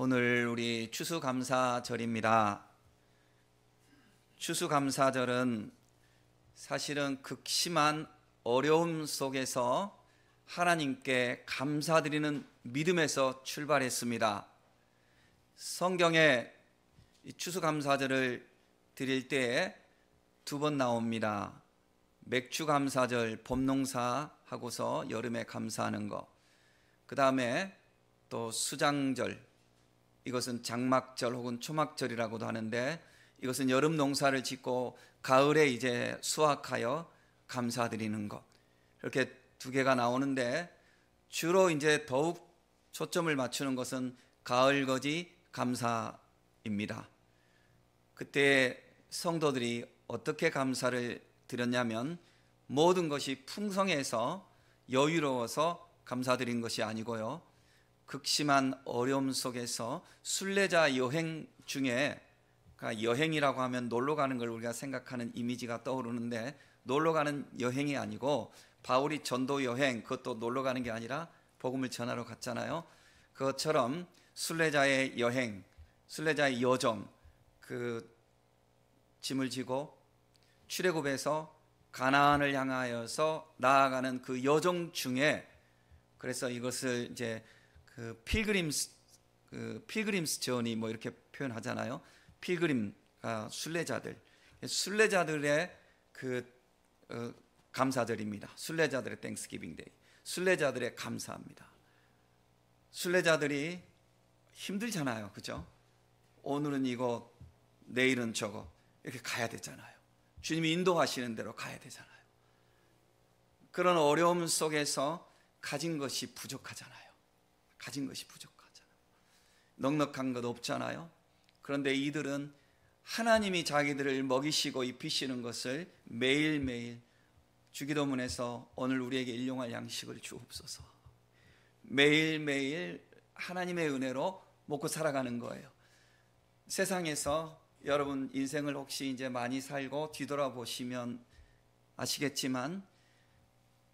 오늘 우리 추수감사절입니다. 추수감사절은 사실은 극심한 어려움 속에서 하나님께 감사드리는 믿음에서 출발했습니다. 성경에 이 추수감사절을 드릴 때에 두 번 나옵니다. 맥추감사절, 봄농사 하고서 여름에 감사하는 거, 그 다음에 또 수장절, 이것은 장막절 혹은 초막절이라고도 하는데, 이것은 여름 농사를 짓고 가을에 이제 수확하여 감사드리는 것, 이렇게 두 개가 나오는데, 주로 이제 더욱 초점을 맞추는 것은 가을거지 감사입니다. 그때 성도들이 어떻게 감사를 드렸냐면, 모든 것이 풍성해서 여유로워서 감사드린 것이 아니고요, 극심한 어려움 속에서 순례자 여행 중에, 여행이라고 하면 놀러 가는 걸 우리가 생각하는 이미지가 떠오르는데, 놀러 가는 여행이 아니고 바울이 전도 여행, 그것도 놀러 가는 게 아니라 복음을 전하러 갔잖아요. 그것처럼 순례자의 여행, 순례자의 여정, 그 짐을 지고 출애굽에서 가나안을 향하여서 나아가는 그 여정 중에, 그래서 이것을 이제 그 필그림스 저니 뭐 이렇게 표현하잖아요. 필그림, 순례자들의 그 감사절입니다. 순례자들의 땡스기빙 데이, 순례자들의 감사합니다. 순례자들이 힘들잖아요, 그죠? 오늘은 이거, 내일은 저거, 이렇게 가야 되잖아요. 주님이 인도하시는 대로 가야 되잖아요. 그런 어려움 속에서 가진 것이 부족하잖아요. 가진 것이 부족하잖아요. 넉넉한 것 없잖아요. 그런데 이들은 하나님이 자기들을 먹이시고 입히시는 것을 매일매일 주기도문에서 오늘 우리에게 일용할 양식을 주옵소서, 매일매일 하나님의 은혜로 먹고 살아가는 거예요. 세상에서 여러분 인생을 혹시 이제 많이 살고 뒤돌아보시면 아시겠지만,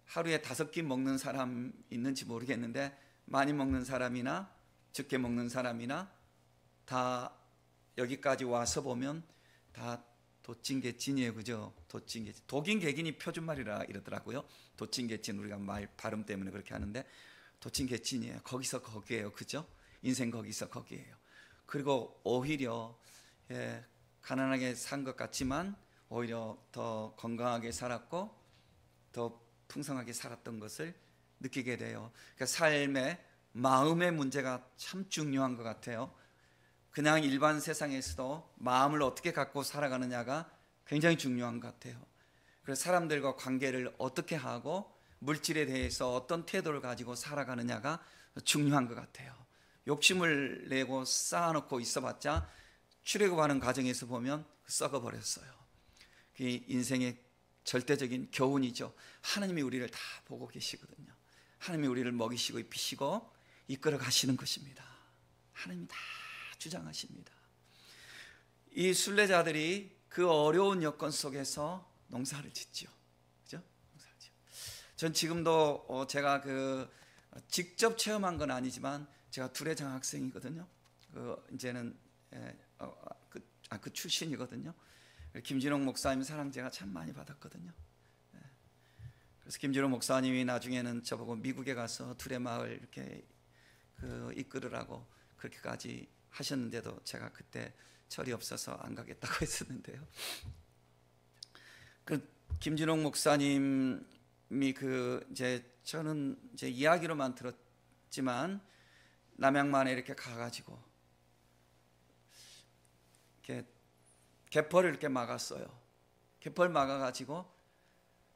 하루에 5끼 먹는 사람 있는지 모르겠는데, 많이 먹는 사람이나 적게 먹는 사람이나 다 여기까지 와서 보면 다 도찐개찐이에요, 그죠? 도찐개찐, 독인 개긴이 표준말이라 이러더라고요. 도찐개찐, 우리가 말 발음 때문에 그렇게 하는데 도찐개찐이에요. 거기서 거기에요, 그죠? 인생 거기서 거기에요. 그리고 오히려 가난하게 산 것 같지만 오히려 더 건강하게 살았고 더 풍성하게 살았던 것을 느끼게 돼요. 그러니까 삶의 마음의 문제가 참 중요한 것 같아요. 그냥 일반 세상에서도 마음을 어떻게 갖고 살아가느냐가 굉장히 중요한 것 같아요. 그래서 사람들과 관계를 어떻게 하고 물질에 대해서 어떤 태도를 가지고 살아가느냐가 중요한 것 같아요. 욕심을 내고 쌓아놓고 있어봤자 출애굽하는 과정에서 보면 썩어버렸어요. 그게 인생의 절대적인 교훈이죠. 하나님이 우리를 다 보고 계시거든요. 하나님이 우리를 먹이시고 입히시고 이끌어 가시는 것입니다. 하나님이 다 주장하십니다. 이 순례자들이 그 어려운 여건 속에서 농사를 짓죠. 그죠? 농사를 짓죠. 전 지금도 제가 직접 체험한 건 아니지만, 제가 둘의 장학생이거든요. 이제는 그 출신이거든요. 김진홍 목사님 사랑 제가 참 많이 받았거든요. 그래서 김진홍 목사님이 나중에는 저보고 미국에 가서 둘의 마을 이렇게 이끌으라고 그렇게까지 하셨는데도 제가 그때 철이 없어서 안 가겠다고 했었는데요. 김진홍 목사님이 저는 이제 이야기로만 들었지만 남양만에 이렇게 가가지고 이렇게 개포를 이렇게 막았어요. 개포를 막아가지고,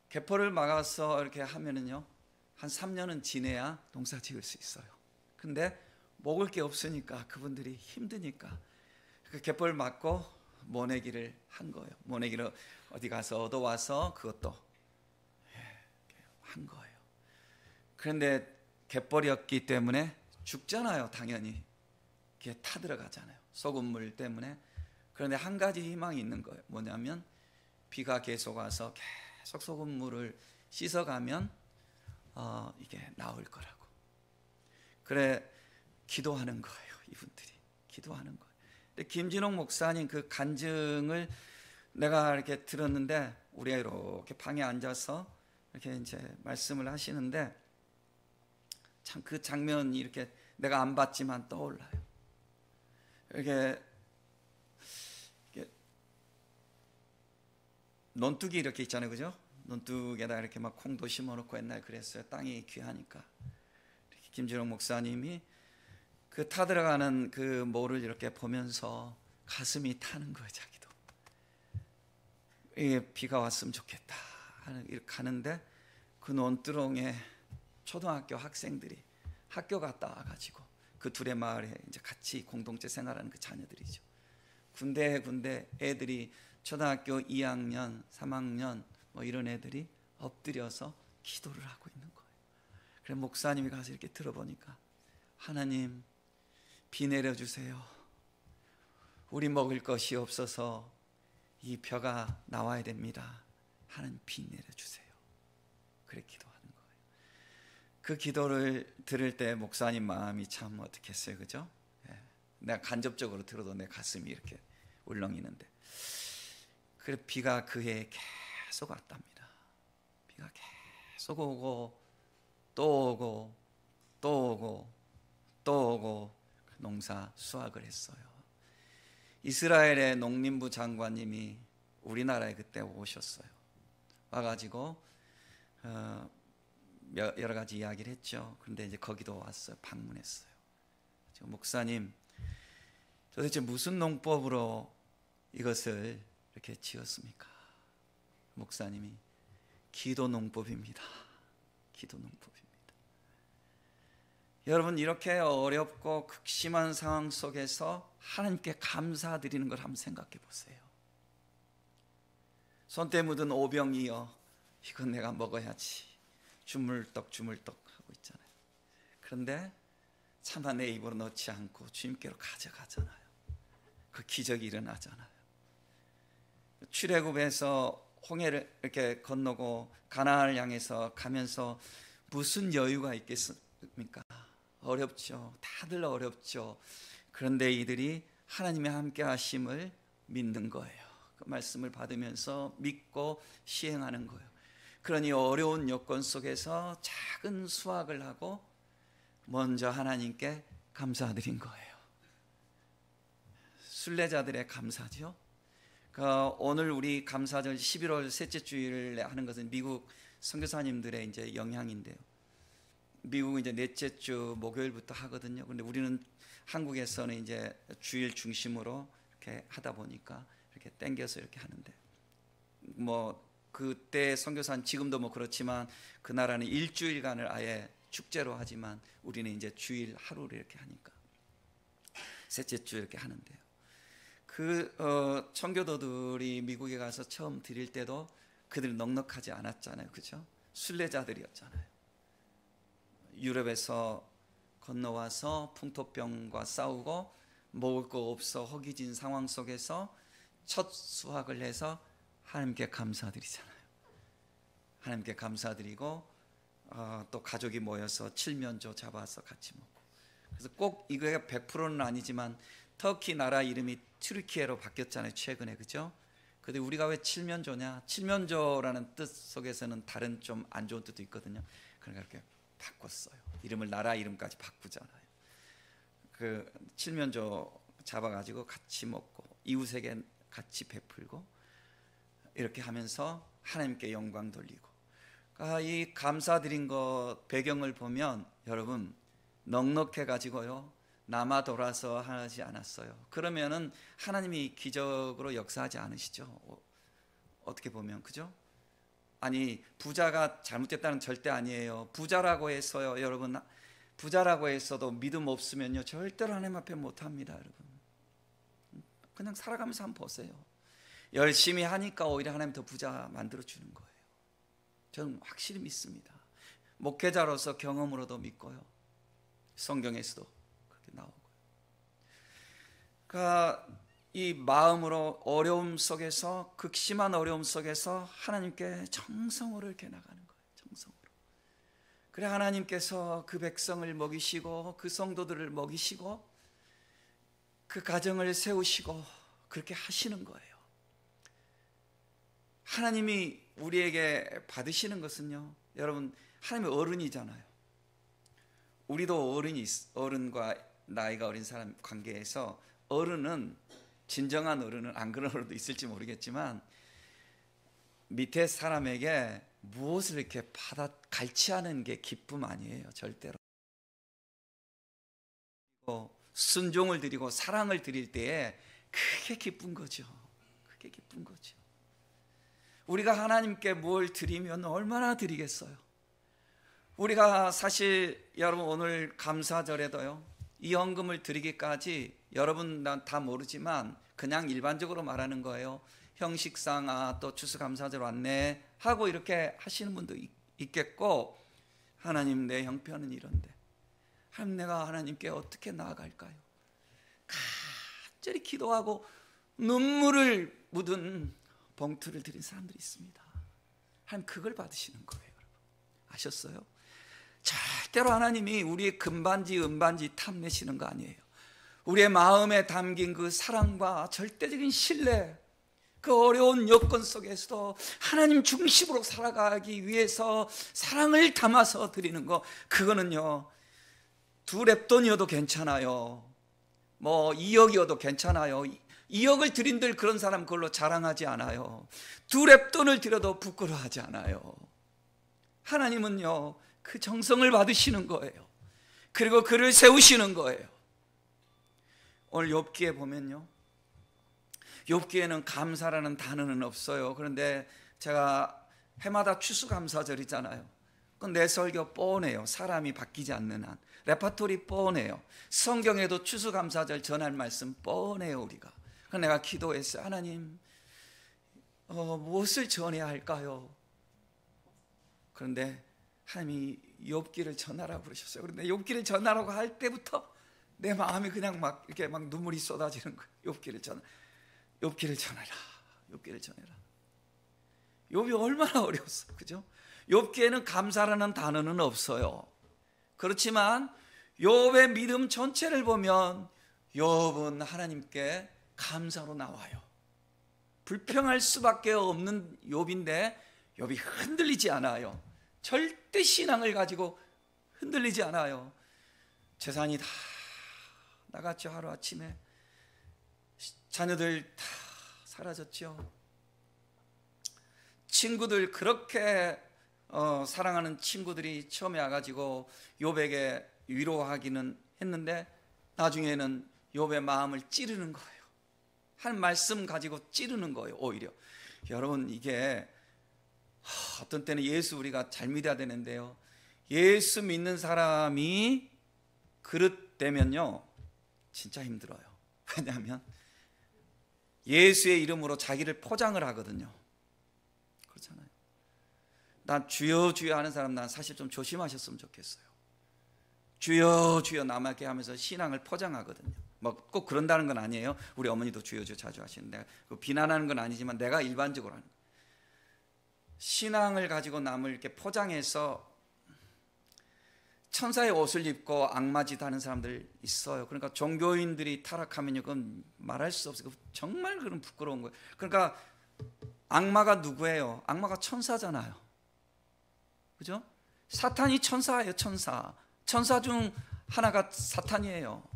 개포를 막아서 이렇게 하면은요, 한 3년은 지내야 농사 지을 수 있어요. 근데 먹을 게 없으니까, 그분들이 힘드니까 그 개포를 막고 모내기를 한 거예요. 모내기를 어디 가서 얻어와서 그것도 한 거예요. 그런데 갯벌이었기 때문에 죽잖아요, 당연히. 그게 타들어가잖아요, 소금물 때문에. 그런데 한 가지 희망이 있는 거예요. 뭐냐면 비가 계속 와서 계속 소금물을 씻어가면 이게 나올 거라고. 그래 기도하는 거예요, 이분들이. 기도하는 거예요. 근데 김진홍 목사님 그 간증을 내가 이렇게 들었는데, 우리가 이렇게 방에 앉아서 이렇게 이제 말씀을 하시는데, 참 그 장면이 이렇게 내가 안 봤지만 떠올라요. 이렇게 논둑이 이렇게 있잖아요, 그죠? 논둑에다 이렇게 막 콩도 심어놓고 옛날 그랬어요. 땅이 귀하니까. 김진홍 목사님이 그 타들어가는 그 모를 이렇게 보면서 가슴이 타는 거예요, 자기도. 이게 비가 왔으면 좋겠다 이렇게 가는데, 그 논두렁에 초등학교 학생들이 학교 갔다 와가지고 그 둘의 마을에 이제 같이 공동체 생활하는 그 자녀들이죠. 군데 애들이 초등학교 2학년, 3학년 뭐 이런 애들이 엎드려서 기도를 하고 있는 거예요. 그래서 목사님이 가서 이렇게 들어보니까, 하나님 비 내려주세요. 우리 먹을 것이 없어서 이 벼가 나와야 됩니다. 하나님 비 내려주세요. 그래 기도하는 거예요. 그 기도를 들을 때 목사님 마음이 참 어떻겠어요, 그죠? 내가 간접적으로 들어도 내 가슴이 이렇게 울렁이는데, 그래 비가 그 해에 계속 왔답니다. 비가 계속 오고 또 오고 또 오고 또 오고 농사 수확을 했어요. 이스라엘의 농림부 장관님이 우리나라에 그때 오셨어요. 와가지고 여러 가지 이야기를 했죠. 그런데 이제 거기도 왔어요. 방문했어요. 목사님, 도대체 무슨 농법으로 이것을 이렇게 지었습니까? 목사님이 기도 농법입니다. 기도 농법입니다. 여러분, 이렇게 어렵고 극심한 상황 속에서 하나님께 감사드리는 걸 한번 생각해 보세요. 손때 묻은 오병이여, 이건 내가 먹어야지. 주물떡 하고 있잖아요. 그런데 차마 내 입으로 넣지 않고 주님께로 가져가잖아요. 그 기적이 일어나잖아요. 출애굽에서 홍해를 이렇게 건너고 가나안을 향해서 가면서 무슨 여유가 있겠습니까? 어렵죠. 다들 어렵죠. 그런데 이들이 하나님의 함께 하심을 믿는 거예요. 그 말씀을 받으면서 믿고 시행하는 거예요. 그러니 어려운 여건 속에서 작은 수확을 하고 먼저 하나님께 감사드린 거예요. 순례자들의 감사죠. 오늘 우리 감사절 11월 셋째 주일에 하는 것은 미국 선교사님들의 이제 영향인데요. 미국은 이제 넷째 주 목요일부터 하거든요. 근데 우리는 한국에서는 이제 주일 중심으로 이렇게 하다 보니까 이렇게 땡겨서 이렇게 하는데, 뭐 그때 선교사는 지금도 뭐 그렇지만 그 나라는 일주일간을 아예 축제로 하지만 우리는 이제 주일 하루를 이렇게 하니까 셋째 주 이렇게 하는데요. 청교도들이 미국에 가서 처음 드릴 때도 그들이 넉넉하지 않았잖아요, 그죠? 순례자들이었잖아요. 유럽에서 건너와서 풍토병과 싸우고 먹을 거 없어 허기진 상황 속에서 첫 수확을 해서 하나님께 감사드리잖아요. 하나님께 감사드리고 또 가족이 모여서 칠면조 잡아서 같이 먹고. 그래서 꼭 이거가 100%는 아니지만 터키 나라 이름이 튀르키예로 바뀌었잖아요, 최근에, 그죠? 근데 우리가 왜 칠면조냐? 칠면조라는 뜻 속에서는 다른 좀 안 좋은 뜻도 있거든요. 그러니까 이렇게 바꿨어요. 이름을 나라 이름까지 바꾸잖아요. 그 칠면조 잡아가지고 같이 먹고 이웃에게 같이 베풀고 이렇게 하면서 하나님께 영광 돌리고. 그러니까 이 감사드린 것 배경을 보면 여러분, 넉넉해가지고요 남아 돌아서 하지 않았어요. 그러면은 하나님이 기적으로 역사하지 않으시죠. 어떻게 보면, 그죠? 아니, 부자가 잘못됐다는 절대 아니에요. 부자라고 해서요, 여러분, 부자라고 했어도 믿음 없으면요 절대로 하나님 앞에 못합니다, 여러분. 그냥 살아가면서 한번 보세요. 열심히 하니까 오히려 하나님 더 부자 만들어주는 거예요. 저는 확실히 믿습니다. 목회자로서 경험으로도 믿고요, 성경에서도 그렇게 나오고요. 그러니까 이 마음으로 어려움 속에서, 극심한 어려움 속에서 하나님께 정성으로 이렇게 나가는 거예요. 정성으로. 그래 하나님께서 그 백성을 먹이시고 그 성도들을 먹이시고 그 가정을 세우시고 그렇게 하시는 거예요. 하나님이 우리에게 받으시는 것은요, 여러분, 하나님이 어른이잖아요. 우리도 어른과 나이가 어린 사람 관계에서 어른은, 진정한 어른은, 안 그런 어른도 있을지 모르겠지만 밑에 사람에게 무엇을 이렇게 갈취하는 게 기쁨 아니에요, 절대로. 순종을 드리고 사랑을 드릴 때에 그게 기쁜 거죠. 그게 기쁜 거죠. 우리가 하나님께 뭘 드리면 얼마나 드리겠어요. 우리가 사실 여러분 오늘 감사절에도요, 이 헌금을 드리기까지 여러분 난 다 모르지만 그냥 일반적으로 말하는 거예요. 형식상 또 추수감사절 왔네 하고 이렇게 하시는 분도 있겠고, 하나님 내 형편은 이런데 하나님 내가 하나님께 어떻게 나아갈까요? 간절히 기도하고 눈물을 묻은 봉투를 드린 사람들이 있습니다. 하나님 그걸 받으시는 거예요. 여러분 아셨어요? 절대로 하나님이 우리의 금반지 은반지 탐내시는 거 아니에요. 우리의 마음에 담긴 그 사랑과 절대적인 신뢰, 그 어려운 여건 속에서도 하나님 중심으로 살아가기 위해서 사랑을 담아서 드리는 거, 그거는요 2랩돈이어도 괜찮아요. 뭐 2억이어도 괜찮아요. 2억을 드린들 그런 사람 그걸로 자랑하지 않아요. 2랩돈을 드려도 부끄러워하지 않아요. 하나님은요 그 정성을 받으시는 거예요. 그리고 그를 세우시는 거예요. 오늘 욥기에 보면요, 욥기에는 감사라는 단어는 없어요. 그런데 제가 해마다 추수감사절이잖아요. 그건 내 설교 뻔해요. 사람이 바뀌지 않는 한 레파토리 뻔해요. 성경에도 추수감사절 전할 말씀 뻔해요. 우리가. 그래서 내가 기도했어요. 하나님 무엇을 전해야 할까요? 그런데 하나님이 욥기를 전하라고 그러셨어요. 그런데 욥기를 전하라고 할 때부터 내 마음이 그냥 막 이렇게 막 눈물이 쏟아지는 거예요. 욥기를 전하라. 욥기를 전해라. 욥이 얼마나 어려웠어, 그죠? 욥기에는 감사라는 단어는 없어요. 그렇지만 욥의 믿음 전체를 보면 욥은 하나님께 감사로 나와요. 불평할 수밖에 없는 욥인데 욥이 흔들리지 않아요. 절대 신앙을 가지고 흔들리지 않아요. 재산이 다 나갔죠. 하루아침에 자녀들 다 사라졌죠. 친구들, 그렇게 사랑하는 친구들이 처음에 와가지고 욥에게 위로하기는 했는데 나중에는 욥의 마음을 찌르는 거예요. 한 말씀 가지고 찌르는 거예요. 오히려 여러분, 이게 어떤 때는 예수 우리가 잘 믿어야 되는데요, 예수 믿는 사람이 그릇되면요 진짜 힘들어요. 왜냐하면 예수의 이름으로 자기를 포장을 하거든요. 그렇잖아요. 난 주여 주여 하는 사람, 난 사실 좀 조심하셨으면 좋겠어요. 주여 주여 남에게 하면서 신앙을 포장하거든요. 뭐 꼭 그런다는 건 아니에요. 우리 어머니도 주여 주여 자주 하시는데 비난하는 건 아니지만 내가 일반적으로 하는 거예요. 신앙을 가지고 남을 이렇게 포장해서 천사의 옷을 입고 악마짓 하는 사람들 있어요. 그러니까 종교인들이 타락하면요, 그건 말할 수 없어요. 정말 그런 부끄러운 거예요. 그러니까 악마가 누구예요? 악마가 천사잖아요. 그죠? 사탄이 천사예요. 천사 중 하나가 사탄이에요.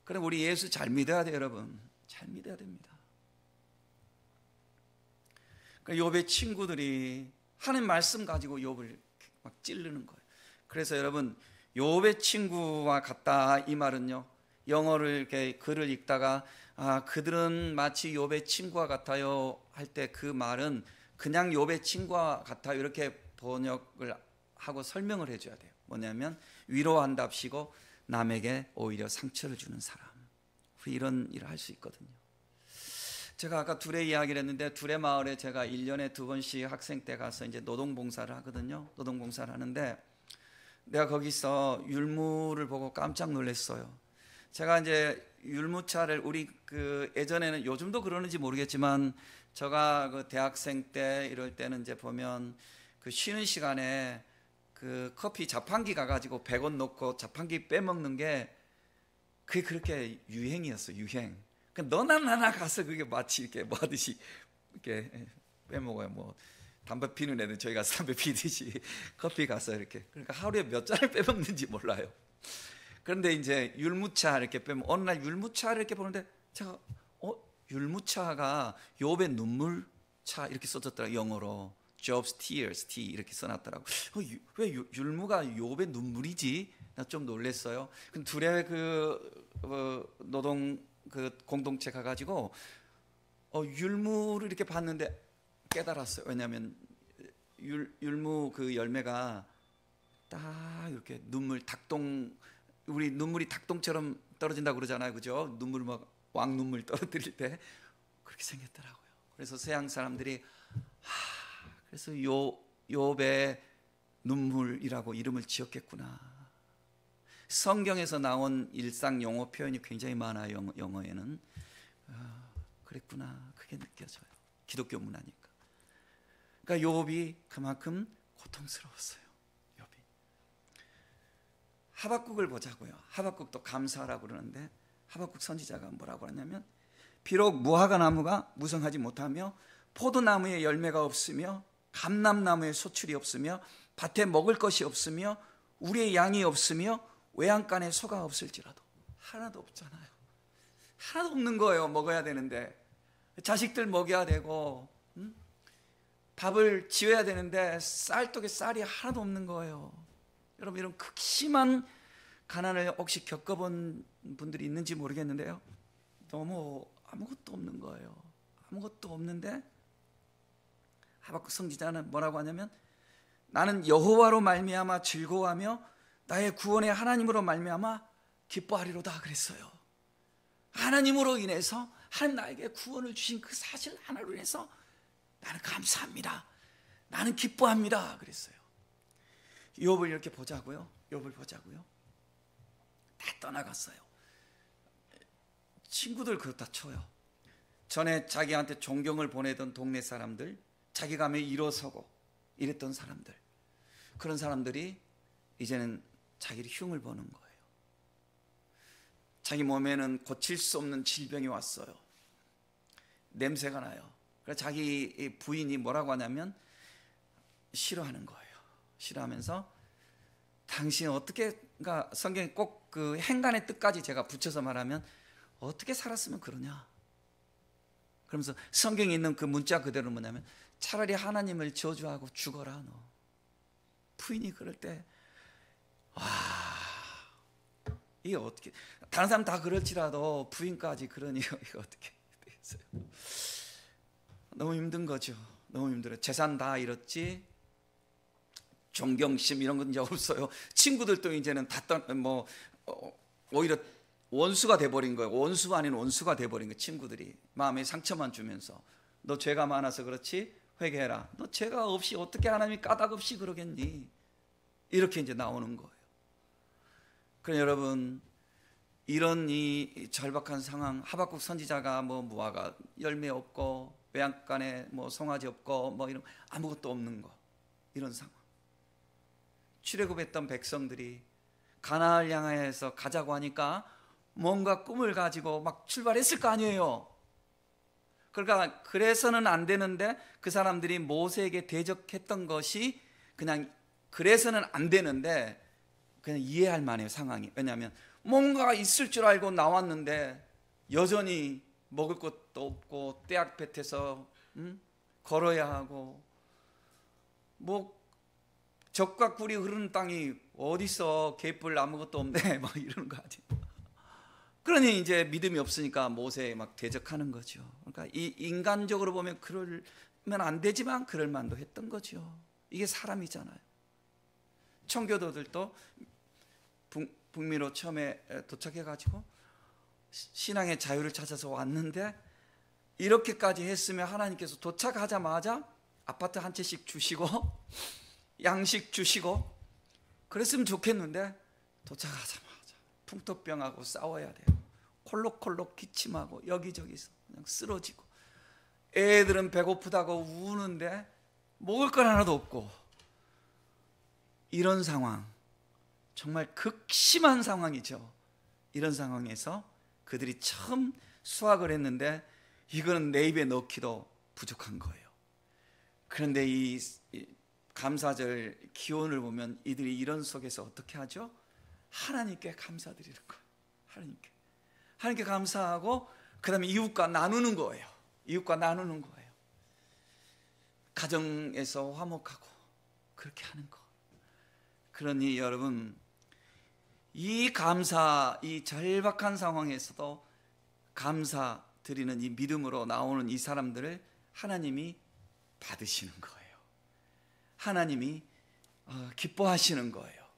그럼 우리 예수 잘 믿어야 돼요, 여러분. 잘 믿어야 됩니다. 욥의 친구들이 하나님 말씀 가지고 욥을 막 찌르는 거예요. 그래서 여러분, 욥의 친구와 같다 이 말은요, 영어를 이렇게 글을 읽다가 그들은 마치 욥의 친구와 같아요 할 때 그 말은 그냥 욥의 친구와 같아요 이렇게 번역을 하고 설명을 해줘야 돼요. 뭐냐면 위로한답시고 남에게 오히려 상처를 주는 사람, 우리 이런 일을 할 수 있거든요. 제가 아까 둘의 이야기를 했는데, 둘의 마을에 제가 1년에 2번씩 학생 때 가서 이제 노동봉사를 하거든요. 노동봉사를 하는데 내가 거기서 율무를 보고 깜짝 놀랐어요. 제가 이제 율무차를 우리 예전에는, 요즘도 그러는지 모르겠지만 제가 대학생 때 이럴 때는 이제 보면 쉬는 시간에 커피 자판기 가가지고 100원 넣고 자판기 빼먹는 게 그게 그렇게 유행이었어, 유행. 그러니까 너나 나나 가서 그게 마치 이렇게 뭐 하듯이 이렇게 빼먹어요. 뭐 담배 피는 애들 저희 가서 담배 피듯이 커피 가서 이렇게, 그러니까 하루에 몇 잔을 빼먹는지 몰라요. 그런데 이제 율무차 이렇게 빼면, 어느 날 율무차를 이렇게 보는데 제가 율무차가 욥의 눈물차 이렇게 써졌더라고요. 영어로 Job's Tears, T 이렇게 써놨더라고. 왜 율무가 욥의 눈물이지? 나 좀 놀랬어요. 둘의 노동 공동체 가가지고 율무를 이렇게 봤는데 깨달았어요. 왜냐하면 율무 그 열매가 딱 이렇게 우리 눈물이 닭똥처럼 떨어진다고 그러잖아요, 그죠? 눈물 막 왕눈물 떨어뜨릴 때 그렇게 생겼더라고요. 그래서 서양 사람들이 그래서 욥의 눈물이라고 이름을 지었겠구나. 성경에서 나온 일상 용어 표현이 굉장히 많아요. 영어에는. 그랬구나, 그게 느껴져요. 기독교 문화니까. 그러니까 욥이 그만큼 고통스러웠어요. 욥이. 하박국을 보자고요. 하박국도 감사하라고 그러는데 하박국 선지자가 뭐라고 하냐면, 비록 무화과 나무가 무성하지 못하며 포도나무에 열매가 없으며 감람나무에 소출이 없으며 밭에 먹을 것이 없으며 우리의 양이 없으며 외양간에 소가 없을지라도. 하나도 없잖아요. 하나도 없는 거예요. 먹어야 되는데 자식들 먹여야 되고 밥을 지어야 되는데 쌀떡에 쌀이 하나도 없는 거예요. 여러분, 이런 극심한 가난을 혹시 겪어본 분들이 있는지 모르겠는데요, 너무 아무것도 없는 거예요. 아무것도 없는데 하박국 선지자는 뭐라고 하냐면, 나는 여호와로 말미암아 즐거워하며 나의 구원의 하나님으로 말미암아 기뻐하리로다 그랬어요. 하나님으로 인해서, 하나님 나에게 구원을 주신 그 사실 하나로 인해서 나는 감사합니다, 나는 기뻐합니다 그랬어요. 욥을 이렇게 보자고요. 욥을 보자고요. 다 떠나갔어요. 친구들 그렇다 쳐요. 전에 자기한테 존경을 보내던 동네 사람들, 자기가 하면 일어서고 이랬던 사람들, 그런 사람들이 이제는 자기를 흉을 보는 거예요. 자기 몸에는 고칠 수 없는 질병이 왔어요. 냄새가 나요. 그래서 자기 부인이 뭐라고 하냐면 싫어하는 거예요. 싫어하면서 당신 어떻게, 그러니까 성경에 꼭 그 행간의 뜻까지 제가 붙여서 말하면 어떻게 살았으면 그러냐. 그러면서 성경에 있는 그 문자 그대로 뭐냐면, 차라리 하나님을 저주하고 죽어라 너. 부인이 그럴 때 이게 어떻게, 다른 사람 다 그럴지라도 부인까지 그러니 이거 어떻게 되겠어요? 너무 힘든 거죠. 너무 힘들어요. 재산 다 잃었지, 존경심 이런 건 이제 없어요. 친구들도 이제는 다 오히려 원수가 돼버린 거예요. 원수가 아닌 원수가 돼버린 거예요. 친구들이 마음에 상처만 주면서, 너 죄가 많아서 그렇지 회개해라. 너 죄가 없이 어떻게 하나님이 까닭 없이 그러겠니? 이렇게 이제 나오는 거예요. 그럼 여러분, 이런 이 절박한 상황, 하박국 선지자가 뭐 무화과 열매 없고 외양간에 뭐 송아지 없고 뭐 이런 아무것도 없는 거, 이런 상황. 출애굽했던 백성들이 가나안을 향해서 가자고 하니까 뭔가 꿈을 가지고 막 출발했을 거 아니에요. 그러니까 그래서는 안 되는데 그 사람들이 모세에게 대적했던 것이 그냥 그래서는 안 되는데 그냥 이해할 만해요, 상황이. 왜냐하면 뭔가 있을 줄 알고 나왔는데 여전히 먹을 것도 없고 떼약볕에서 걸어야 하고, 뭐 적과 꿀이 흐르는 땅이 어디서 개뿔 아무것도 없네 막 이러는 거 아니에요. 그러니 이제 믿음이 없으니까 모세에 막 대적하는 거죠. 그러니까 이 인간적으로 보면 그러면 안 되지만 그럴 만도 했던 거죠. 이게 사람이잖아요. 청교도들도 북미로 처음에 도착해가지고 신앙의 자유를 찾아서 왔는데, 이렇게까지 했으면 하나님께서 도착하자마자 아파트 한 채씩 주시고 양식 주시고 그랬으면 좋겠는데, 도착하자마자 풍토병하고 싸워야 돼요. 콜록콜록 기침하고 여기저기서 그냥 쓰러지고, 애들은 배고프다고 우는데 먹을 건 하나도 없고, 이런 상황, 정말 극심한 상황이죠. 이런 상황에서 그들이 처음 수확을 했는데 이거는 내 입에 넣기도 부족한 거예요. 그런데 이 감사절 기원을 보면 이들이 이런 속에서 어떻게 하죠? 하나님께 감사드리는 거예요. 하나님께 감사하고 그 다음에 이웃과 나누는 거예요. 이웃과 나누는 거예요. 가정에서 화목하고 그렇게 하는 거. 그러니 여러분, 이 감사, 이 절박한 상황에서도 감사 드리는 이 믿음으로 나오는 이 사람들을 하나님이 받으시는 거예요. 하나님이 기뻐하시는 거예요.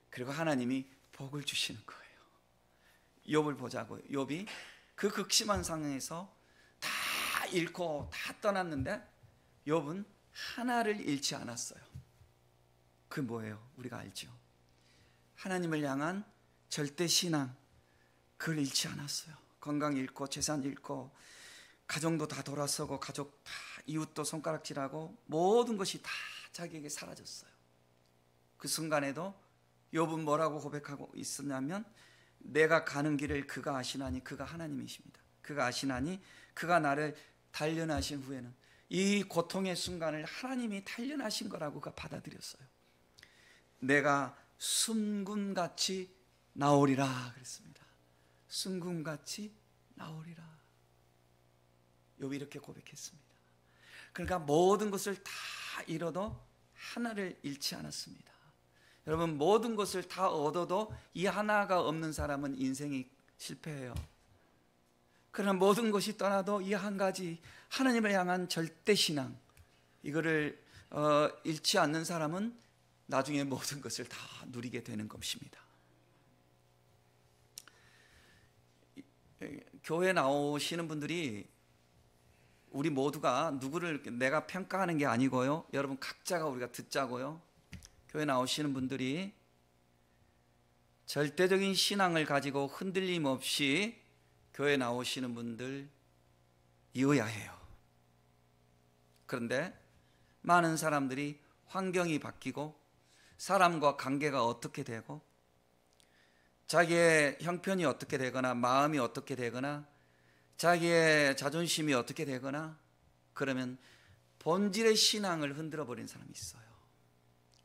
그리고 하나님이 복을 주시는 거예요. 욥을 보자고요. 욥이 그 극심한 상황에서 다 잃고 다 떠났는데 욥은 하나를 잃지 않았어요. 그 뭐예요? 우리가 알죠. 하나님을 향한 절대 신앙, 그걸 잃지 않았어요. 건강 잃고 재산 잃고 가정도 다 돌아서고 가족 다 이웃도 손가락질하고 모든 것이 다 자기에게 사라졌어요. 그 순간에도 욥은 뭐라고 고백하고 있었냐면 내가 가는 길을 그가 아시나니 그가 하나님이십니다. 그가 아시나니 그가 나를 단련하신 후에는 이 고통의 순간을 하나님이 단련하신 거라고 그가 받아들였어요. 내가 순금같이 나오리라 그랬습니다. 순금같이 나오리라. 욥이 이렇게 고백했습니다. 그러니까 모든 것을 다 잃어도 하나를 잃지 않았습니다. 여러분, 모든 것을 다 얻어도 이 하나가 없는 사람은 인생이 실패해요. 그러나 모든 것이 떠나도 이 한 가지 하나님을 향한 절대 신앙, 이거를 잃지 않는 사람은 나중에 모든 것을 다 누리게 되는 것입니다. 교회 나오시는 분들이 우리 모두가 누구를 내가 평가하는 게 아니고요, 여러분 각자가 우리가 듣자고요. 교회 나오시는 분들이 절대적인 신앙을 가지고 흔들림 없이 교회 나오시는 분들이어야 해요. 그런데 많은 사람들이 환경이 바뀌고 사람과 관계가 어떻게 되고 자기의 형편이 어떻게 되거나 마음이 어떻게 되거나 자기의 자존심이 어떻게 되거나 그러면 본질의 신앙을 흔들어 버린 사람이 있어요.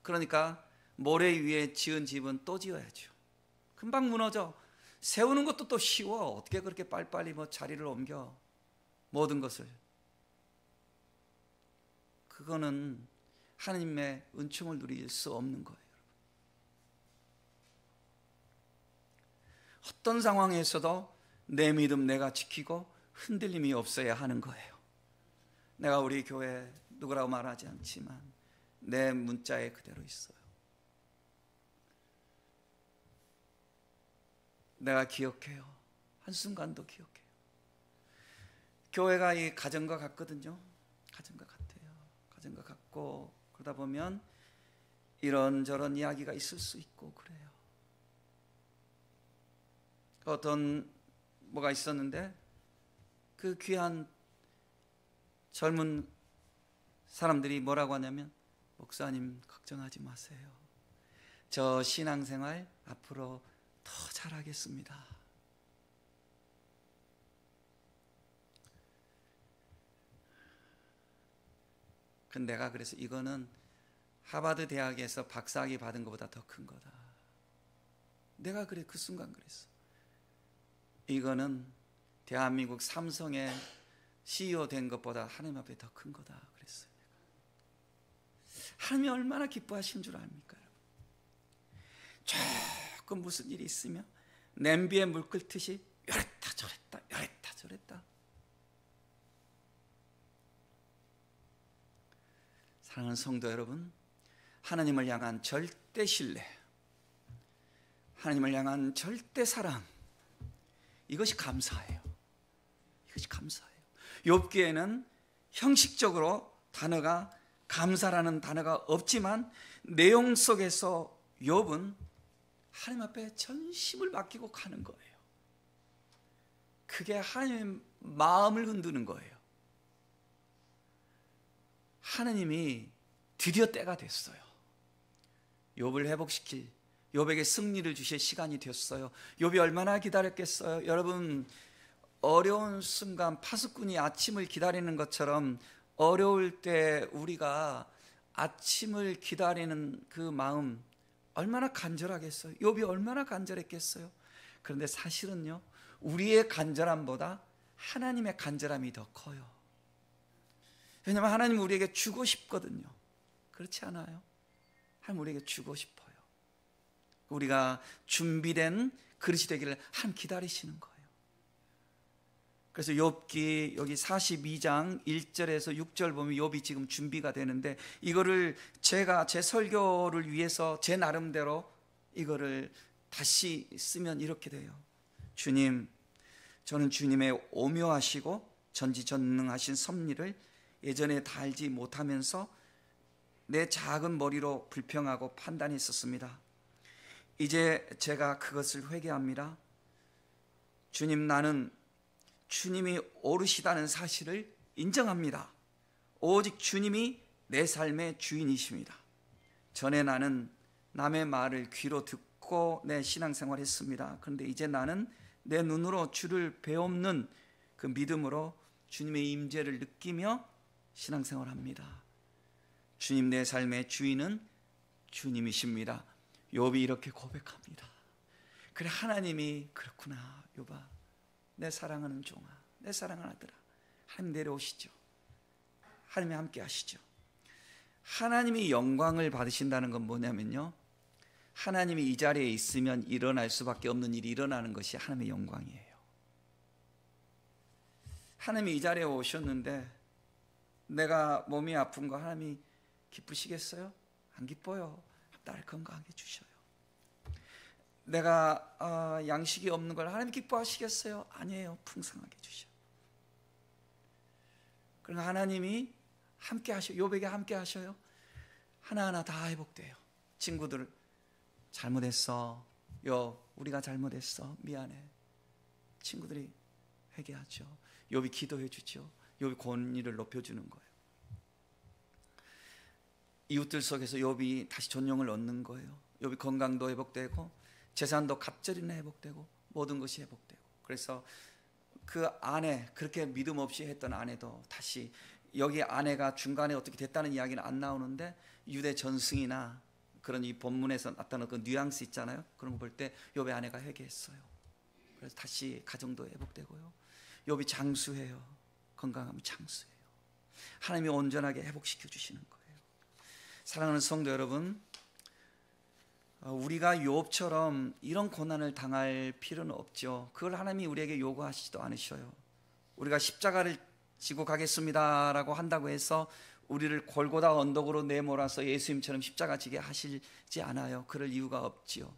그러니까 모래 위에 지은 집은 또 지어야죠. 금방 무너져. 세우는 것도 또 쉬워. 어떻게 그렇게 빨리빨리 자리를 옮겨 모든 것을. 그거는 하나님의 은총을 누릴 수 없는 거예요. 어떤 상황에서도 내 믿음 내가 지키고 흔들림이 없어야 하는 거예요. 내가 우리 교회 누구라고 말하지 않지만 내 문자에 그대로 있어요. 내가 기억해요. 한순간도 기억해요. 교회가 이 가정과 같거든요. 가정과 같아요. 가정과 같고 그러다 보면 이런저런 이야기가 있을 수 있고 그래요. 어떤 뭐가 있었는데 그 귀한 젊은 사람들이 뭐라고 하냐면 목사님 걱정하지 마세요. 저 신앙생활 앞으로 더 잘하겠습니다. 근데 내가 그래서 이거는 하버드 대학에서 박사학위 받은 것보다 더 큰 거다. 내가 그래 그 순간 그랬어. 이거는 대한민국 삼성의 CEO 된 것보다 하나님 앞에 더 큰 거다 그랬어요. 하나님이 얼마나 기뻐하시는 줄 압니까? 조금 무슨 일이 있으면 냄비에 물 끓듯이 요랬다 저랬다 요랬다 저랬다. 사랑하는 성도 여러분, 하나님을 향한 절대 신뢰, 하나님을 향한 절대 사랑, 이것이 감사예요. 이것이 감사예요. 욥기에는 형식적으로 단어가 감사라는 단어가 없지만 내용 속에서 욥은 하나님 앞에 전심을 맡기고 가는 거예요. 그게 하나님의 마음을 흔드는 거예요. 하나님이 드디어 때가 됐어요. 욥을 회복시킬 욥에게 승리를 주실 시간이 됐어요. 욥이 얼마나 기다렸겠어요. 여러분, 어려운 순간 파수꾼이 아침을 기다리는 것처럼 어려울 때 우리가 아침을 기다리는 그 마음 얼마나 간절하겠어요. 욥이 얼마나 간절했겠어요. 그런데 사실은요, 우리의 간절함보다 하나님의 간절함이 더 커요. 왜냐하면 하나님은 우리에게 주고 싶거든요. 그렇지 않아요? 하나님 우리에게 주고 싶어요. 우리가 준비된 그릇이 되기를 하나님 기다리시는 거예요. 그래서 욥기 여기 42장 1절에서 6절 보면 욥이 지금 준비가 되는데, 이거를 제가 제 설교를 위해서 제 나름대로 이거를 다시 쓰면 이렇게 돼요. 주님, 저는 주님의 오묘하시고 전지전능하신 섭리를 예전에 다 알지 못하면서 내 작은 머리로 불평하고 판단했었습니다. 이제 제가 그것을 회개합니다. 주님, 나는 주님이 오르시다는 사실을 인정합니다. 오직 주님이 내 삶의 주인이십니다. 전에 나는 남의 말을 귀로 듣고 내 신앙생활을 했습니다. 그런데 이제 나는 내 눈으로 주를 배움는 그 믿음으로 주님의 임재를 느끼며 신앙생활을 합니다. 주님, 내 삶의 주인은 주님이십니다. 욥이 이렇게 고백합니다. 그래, 하나님이 그렇구나. 욥아, 내 사랑하는 종아, 내 사랑하는 아들아, 하나님 내려오시죠. 하나님이 함께 하시죠. 하나님이 영광을 받으신다는 건 뭐냐면요, 하나님이 이 자리에 있으면 일어날 수밖에 없는 일이 일어나는 것이 하나님의 영광이에요. 하나님이 이 자리에 오셨는데 내가 몸이 아픈 거 하나님이 기쁘시겠어요? 안 기뻐요. 나를 건강하게 주셔요. 내가 양식이 없는 걸 하나님 기뻐하시겠어요? 아니에요. 풍성하게 주셔요. 그러나 하나님이 함께 하셔요. 욥에게 함께 하셔요. 하나하나 다 회복돼요. 친구들 잘못했어. 우리가 잘못했어. 미안해. 친구들이 회개하죠. 욥이 기도해 주죠. 욥이 권위를 높여주는 거예요. 이웃들 속에서 욥이 다시 존용을 얻는 거예요. 욥이 건강도 회복되고 재산도 갑절이나 회복되고 모든 것이 회복되고, 그래서 그 아내, 그렇게 믿음 없이 했던 아내도 다시, 여기 아내가 중간에 어떻게 됐다는 이야기는 안 나오는데 유대 전승이나 그런 이 본문에서 나타나는 그 뉘앙스 있잖아요. 그런 거 볼 때 욥의 아내가 회개했어요. 그래서 다시 가정도 회복되고요. 욥이 장수해요. 건강하면 장수해요. 하나님이 온전하게 회복시켜 주시는 거예요. 사랑하는 성도 여러분, 우리가 욥처럼 이런 고난을 당할 필요는 없죠. 그걸 하나님이 우리에게 요구하시지도 않으셔요. 우리가 십자가를 지고 가겠습니다라고 한다고 해서 우리를 골고다 언덕으로 내몰아서 예수님처럼 십자가 지게 하시지 않아요. 그럴 이유가 없지요.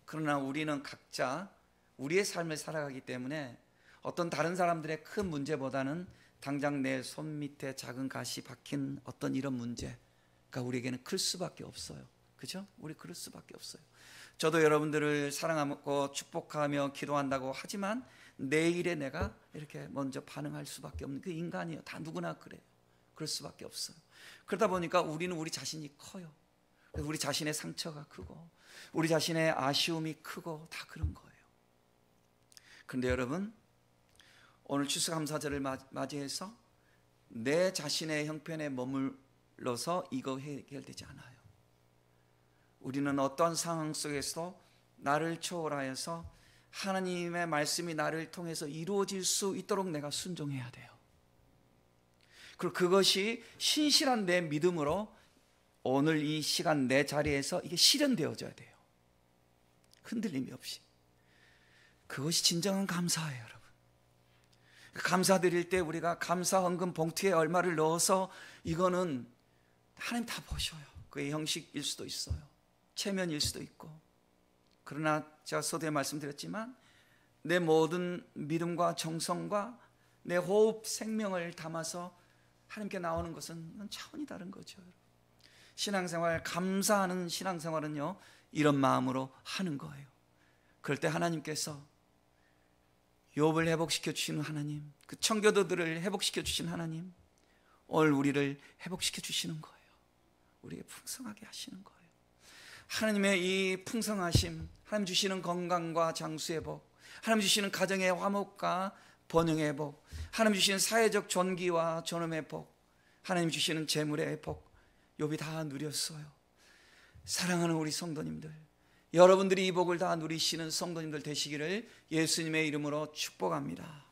그러나 우리는 각자 우리의 삶을 살아가기 때문에 어떤 다른 사람들의 큰 문제보다는 당장 내 손 밑에 작은 가시 박힌 어떤 이런 문제가 우리에게는 클 수밖에 없어요. 그죠? 우리 그럴 수밖에 없어요. 저도 여러분들을 사랑하고 축복하며 기도한다고 하지만 내일에 내가 이렇게 먼저 반응할 수밖에 없는 그 인간이에요. 다 누구나 그래요. 그럴 수밖에 없어요. 그러다 보니까 우리는 우리 자신이 커요. 우리 자신의 상처가 크고 우리 자신의 아쉬움이 크고 다 그런 거예요. 그런데 여러분, 오늘 추수감사절을 맞이해서 내 자신의 형편에 머물러서 이거 해결되지 않아요. 우리는 어떤 상황 속에서 나를 초월하여서 하나님의 말씀이 나를 통해서 이루어질 수 있도록 내가 순종해야 돼요. 그리고 그것이 신실한 내 믿음으로 오늘 이 시간 내 자리에서 이게 실현되어져야 돼요. 흔들림이 없이. 그것이 진정한 감사예요, 여러분. 감사드릴 때 우리가 감사 헌금 봉투에 얼마를 넣어서 이거는 하나님 다 보셔요. 그의 형식일 수도 있어요. 체면일 수도 있고. 그러나 제가 서두에 말씀드렸지만 내 모든 믿음과 정성과 내 호흡, 생명을 담아서 하나님께 나오는 것은 차원이 다른 거죠. 신앙생활, 감사하는 신앙생활은요, 이런 마음으로 하는 거예요. 그럴 때 하나님께서 욥을 회복시켜 주시는 하나님, 그 청교도들을 회복시켜 주신 하나님, 오늘 우리를 회복시켜 주시는 거예요. 우리에게 풍성하게 하시는 거예요. 하나님의 이 풍성하심, 하나님 주시는 건강과 장수의 복, 하나님 주시는 가정의 화목과 번영의 복, 하나님 주시는 사회적 존귀와 존엄의 복, 하나님 주시는 재물의 복, 욥이 다 누렸어요. 사랑하는 우리 성도님들, 여러분들이 이 복을 다 누리시는 성도님들 되시기를 예수님의 이름으로 축복합니다.